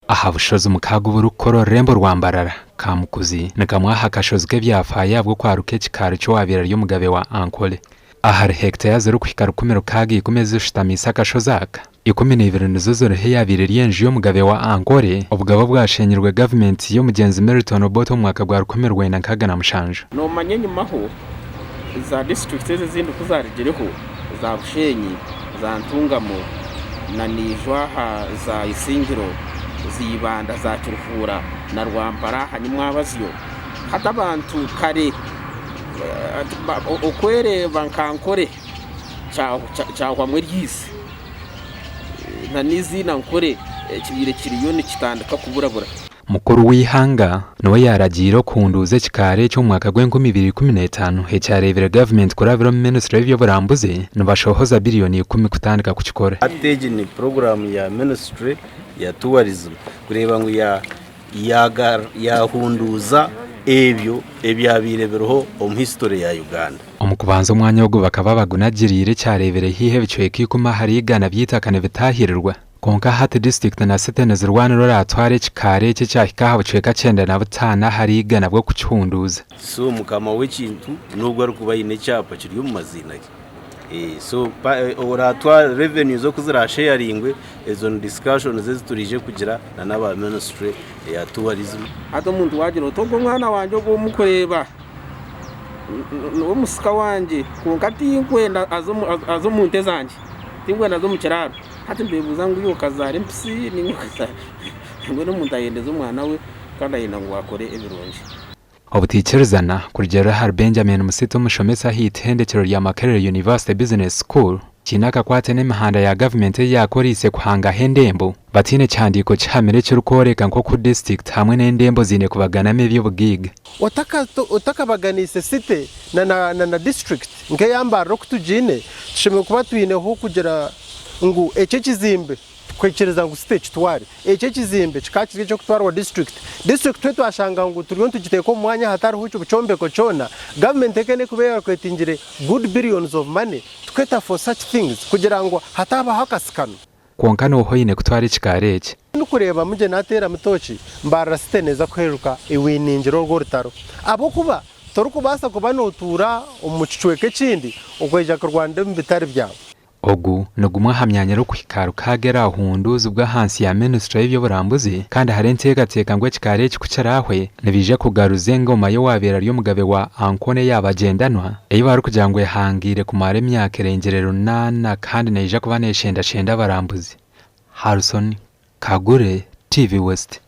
aha bushozi mukaga burukoro rembo rwa Mbarara kamukuzi nakamwaha kashozi k'ebyafaya bwo kwaruka ekikaari ky'owabira ry'Omugabe wa Ankole ahari hectare 0 kagi kumeze ushitamisa kashozi aka 12 nizo zorohe yabire ry'enju y'Omugabe wa Ankole obugabo bwashenyirwe Gavumenti y'omugenzi Meriton Oboto mwaka gwa 2017 no manye nyumaho za disiturikiti zindi kuzarigereho za Bushenyi za Ntungamo na Nijwaha za Isingiro zibanda za Turufura na Rwampara hanyuma abaziyo hata abantu kare okwere bankankore cyangwa mwe ryisi na nizina nkore kibire kiriyoni kitandika kuburabura mukuru w'ihanga no yaragiro kunduze ekikaari cyo mwaka gw'2015 hecyarebera Gavumenti kuravira mu Ministry eby'oburambuzi no bashohoza biliyoni 10 kutandika kukikora ateje ni program ya Ministry ya tourism kureba ngo yahunduza ebyo ebyabireberoho omu history ya Uganda omukubanza omwanya ogwo bakaba bagunagirire cyarebere hihe bicweka ikuma hari igana byitakane bitahirirwa konka hati district na setene zirwana roratware ekikaari cye cyahikaho bicweka 95 hari igana bwo kukihunduza so mukama w'ekintu nubwo ari kuba ine cyapa kiri mu mazina so oratware revenue zo kuzira sharingwe ezo discussion ziturije kugira na naba Ministry ya tourism hata umuntu wagira otogo mwana wanje go mukureba no musika wanje kunkati inkwenda azo munte zanje tingwenda zo mukiraro hati mbebuza ngo yo kazare mpisi ni nkasa ngo no muntu ayendeza umwana we kandi ayenda ngo akore ebironje obutikirizana kurigera har Benjamin Musito mushomesa hitendekero rya Makerere University Business School kinaka kwate n'imihanda ya Gavumenti yakorise kuhanga hendembo batine cyandiko cyamire cy'urukoreka nko ku district hamwe n'endembo zine kubaganamo eby'obugiga otakabaganise city na district nke Mbarara kutujine tushimwe kuba twine ho kugera ngo ece kizimbe kwekereza ngo stage twari ece kizimbe kikakirye cyo kutwara wa district twetu ashanga ngo turiyo tugiteko mu mwanya hatari hucyo bucombeko cona Gavumenti ekene kubera kwetingire good billions of money tweta for such things kugira ngo hataba hakasikano konkano hoyine kutwara ekikaari eki nukureba muje natera mutoki Mbarara site neza kweruka iwiningiro rwo rutaro abo kuba torukubasa kuba notura umucicweke kindi ukweja ku Rwanda mu bitari byawe ogu nugumwa hamyanya ro kwikaru kagera ahunduza ubwa hansi ya Ministry y'eby'oburambuzi kandi harentekateka ngo ekikaari eki kucyarahwe nibije kugaruze ngoma yo wabera ry'Omugabe wa Ankole yabagendanwa eyo bari kugira ngo yahangire kumara emyaka erengerero 8 kandi neje kuba neshenda abarambuzi Harrison Kagure TV West